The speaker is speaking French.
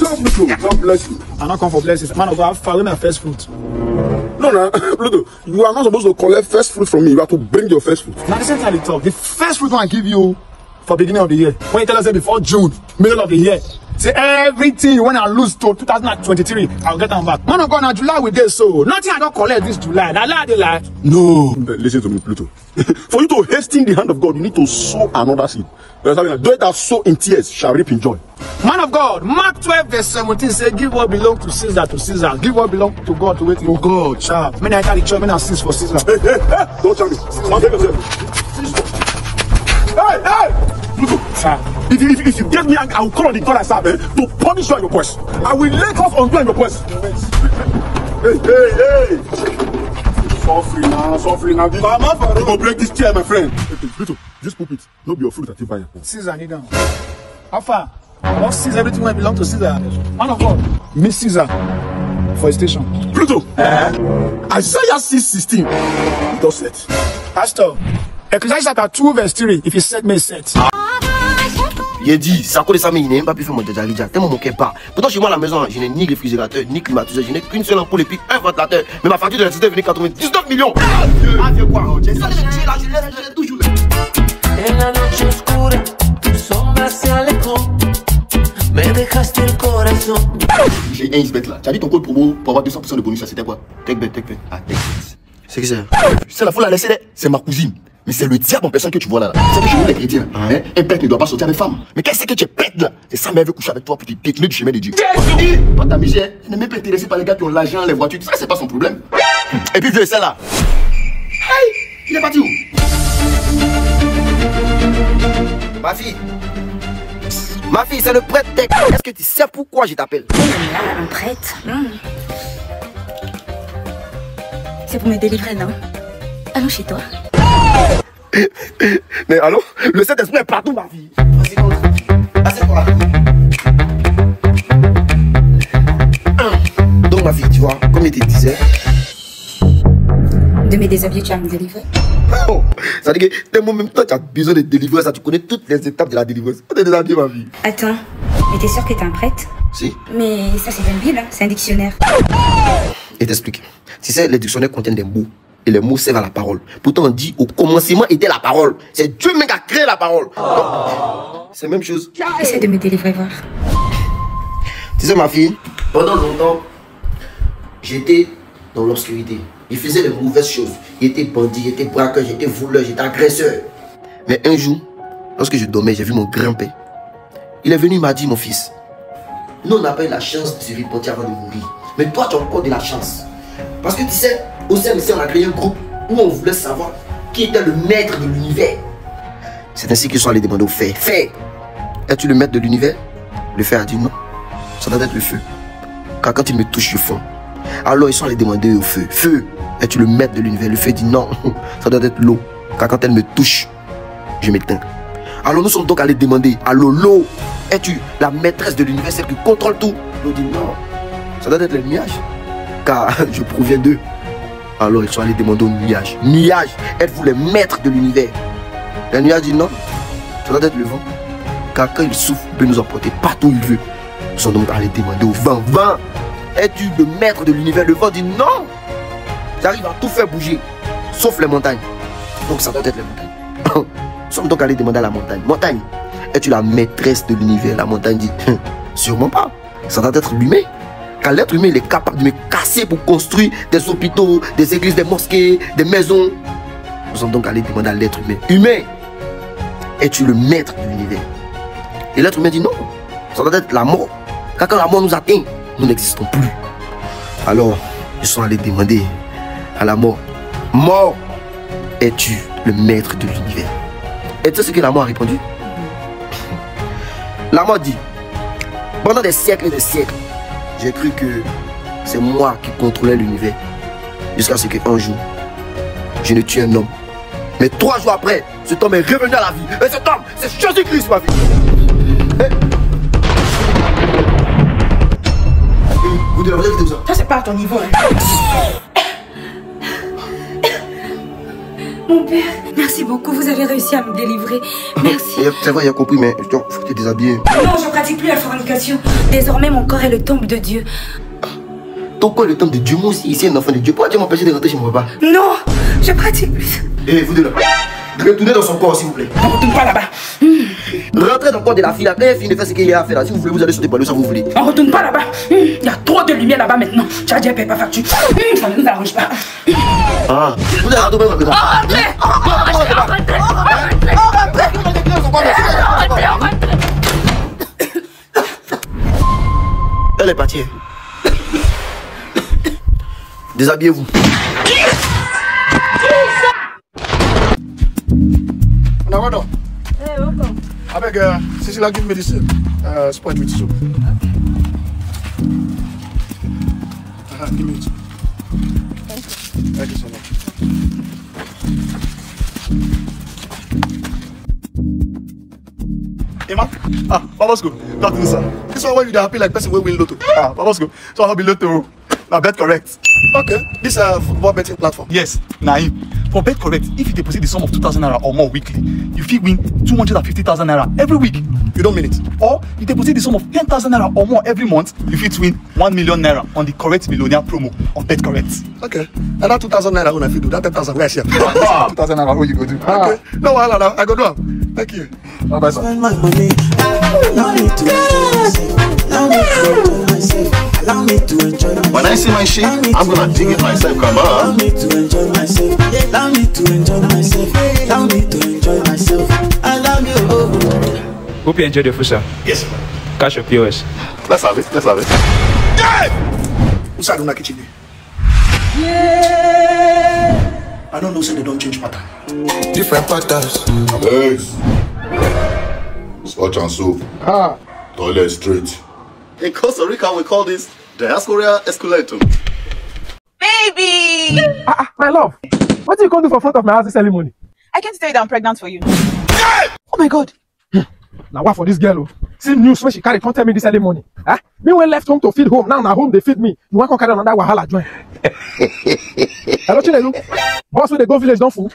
Stop, Pluto. God bless you. I'm not come for blessings. Man of God, I've my first fruit. No, Pluto, you are not supposed to collect first fruit from me. You have to bring your first fruit. Now, the same time they talk. The first fruit I give you for beginning of the year. When you tell us that before June, middle of the year, say everything you want to lose to 2023, I'll get them back. Man of God, now July we get so. Nothing I don't collect this July. Now lie they lie. No. Listen to me, Pluto. For you to hasten the hand of God, you need to sow another seed. Those that sow in tears shall reap in joy. Man of God, Mark 12 verse 17 say, give what belongs to Caesar to Caesar. Give what belongs to God to wait to God. Sharp. Many I carry church, many I sins for Caesar. Hey, don't tell me. Take yourself. Hey! If you get me, I will call on the God I serve to punish you and your quest. I will lay claws on you and your quest. Hey! Suffering now. You go break this chair, my friend. Pluto, just put it. No be your fruit that you buy. Caesar, need down. How far? What Caesar? Everything will belong to Caesar. Man of God, Miss Caesar for a station. Pluto, Isaiah 6:16. It does set. Pastor, Ecclesiastes chapter 2 verse 3. If you set me set. Il dit, ça coûte ça, mais il n'a même pas pu faire mon déjà. Tellement mon cœur pas. Pourtant, chez moi à la maison, je n'ai ni réfrigérateur, ni climatiseur. Je n'ai qu'une seule ampoule et puis un ventilateur. Mais ma facture de l'électricité est venue 99 millions. Ah, viens quoi? C'est ça, je laisse toujours. En la noche oscura, tu sombra se alejó. Me dejaste el corazón. J'ai un XBet là. Tu as dit ton code promo pour avoir 200% de bonus, ça c'était quoi? TechBet. Ah, TechBet. C'est que c'est? C'est la foule à laisser, c'est ma cousine. Mais c'est le diable en personne que tu vois là. C'est que chez nous les chrétiens, un pète ne doit pas sortir avec femme. Mais qu'est-ce que tu es pète là? C'est ça, mais elle veut coucher avec toi pour te détourner du chemin de Dieu. Pas ta misère, elle n'est même pas intéressée par les gars qui ont l'argent, les voitures, tout ça, c'est pas son problème. Et puis vieux, c'est là. Hey, il est parti où? Ma fille, c'est le prêtre Tech. Est-ce que tu sais pourquoi je t'appelle? Un prêtre? C'est pour me délivrer, non? Allons chez toi. Mais allô? Le Saint-Esprit est partout, ma fille. Vas-y, assieds-toi. Donc, ma fille, tu vois, comme il te disait. De mes déshabillés, tu vas me délivrer? Oh, ça veut dire que dès même temps, tu as besoin de délivrer ça. Tu connais toutes les étapes de la délivrance. On est déshabillé, ma fille. Attends, mais t'es sûr que t'es un prêtre? Si. Mais ça, c'est une Bible, hein? C'est un dictionnaire. Et t'explique. Tu sais, les dictionnaires contiennent des mots. Et les mots servent à la parole. Pourtant, on dit au commencement était la parole. C'est Dieu même qui a créé la parole. C'est la même chose. Essaie de me délivrer, voir. Tu sais, ma fille, pendant longtemps, j'étais dans l'obscurité. Il faisait les mauvaises choses. Il était bandit, il était braqueur, j'étais voleur, j'étais agresseur. Mais un jour, lorsque je dormais, j'ai vu mon grand-père. Il est venu, il m'a dit, mon fils, nous, on n'a pas eu la chance de se repentir avant de mourir. Mais toi, tu as encore de la chance. Parce que tu sais, au CMC, on a créé un groupe où on voulait savoir qui était le maître de l'univers. C'est ainsi qu'ils sont allés demander au fer. Fer, es-tu le maître de l'univers? Le fer a dit non. Ça doit être le feu. Car quand il me touche, je fonds. Alors ils sont allés demander au feu. Feu, es-tu le maître de l'univers? Le feu dit non. Ça doit être l'eau. Car quand elle me touche, je m'éteins. Alors nous sommes donc allés demander à l'eau, es-tu la maîtresse de l'univers, celle qui contrôle tout? L'eau dit non. Ça doit être le nuage. Car je proviens d'eux. Alors ils sont allés demander au nuage. Nuage, êtes-vous les maîtres de l'univers? Le nuage dit non. Ça doit être le vent. Car quand il souffle, il peut nous emporter partout où il veut. Nous sommes donc allés demander au vent. Vent, es-tu le maître de l'univers? Le vent dit non. J'arrive à tout faire bouger, sauf les montagnes. Donc ça doit être les montagnes. Nous sommes donc allés demander à la montagne. Montagne, es-tu la maîtresse de l'univers? La montagne dit sûrement pas. Ça doit être l'humain. Car l'être humain, il est capable de me casser pour construire des hôpitaux, des églises, des mosquées, des maisons. Nous sommes donc allés demander à l'être humain. Humain, es-tu le maître de l'univers? Et l'être humain dit non. Ça doit être la mort. Car quand la mort nous atteint, nous n'existons plus. Alors, ils sont allés demander à la mort. Mort, es-tu le maître de l'univers? Et tu sais ce que la mort a répondu? La mort dit, pendant des siècles et des siècles, j'ai cru que c'est moi qui contrôlais l'univers. Jusqu'à ce qu'un jour, je ne tue un homme. Mais 3 jours après, cet homme est revenu à la vie. Et cet homme, c'est Jésus-Christ, ma vie. Vous devriez éviter ça. Ça, c'est pas à ton niveau. Hein. Mon père, merci beaucoup, vous avez réussi à me délivrer. Merci. C'est vrai, il a compris, mais faut que tu te déshabilles. Non, je pratique plus la fornication. Désormais, mon corps est le temple de Dieu. Ton corps est le temple de Dieu, moi aussi, ici, un enfant de Dieu. Pourquoi tu m'empêches de rentrer chez mon papa? Non, je pratique plus. Eh, vous deux là, retournez dans son corps, s'il vous plaît. On retourne pas là-bas. Rentrez dans le corps de la fille là. Quand elle finit de faire ce qu'il y a à faire là, si vous voulez, vous allez sur des ballots, ça vous voulez. On retourne pas là-bas. Il y a trop de lumière là-bas maintenant. Tu as dit, elle paye pas facture. Ça ne nous arrange pas. Ah, vous allez rentrer dans le corps. Elle est partie. Déshabillez-vous. Now, hey, welcome. I beg, Cecilia, give me this sponge with soup. Give me it. Thank you so much. Emma? Papa's good. Not this, sir. This one when you happy like person will win lotto. Papa's good. So I'll be lotto. Now bet correct. Okay. This football betting platform. Yes, Naim. For Bet Correct, if you deposit the sum of 2,000 naira or more weekly, you fit win 250,000 naira every week. You don't mean it? Or you deposit the sum of 10,000 naira or more every month, you fit win 1 million naira on the Correct Millionaire promo of Bet Correct. Okay. And that 2,000 naira when I fit do that 10,000 where I share. 2,000 naira what you go do? Okay. No, I go do it. Thank you. Bye, sir. Spend my money. Allow me to enjoy myself. Allow me to enjoy myself. Allow me to enjoy myself. When I see my shit, I'm gonna dig it myself, come on. Allow me to enjoy myself. Allow me to enjoy myself. Allow me to enjoy myself. I love you. Hope you enjoyed the food, sir. Yes, sir. Cash your POS. Let's have it. Let's have it. Who's out on the kitchen? Yeah. I don't know, say they don't change pattern. Different patterns. Legs. Scotch and soap. Toilet straight. In Costa Rica, we call this diaspora escalator. Baby! My love, what do you come do for front of my house this early morning? I can't tell you that I'm pregnant for you. Oh my God! Now what for this girl? See news when she carry come tell me this early morning. Me when left home to feed home, now home they feed me. You want to carry another wahala join? Hello Chinelu, boss when they go village don't fool.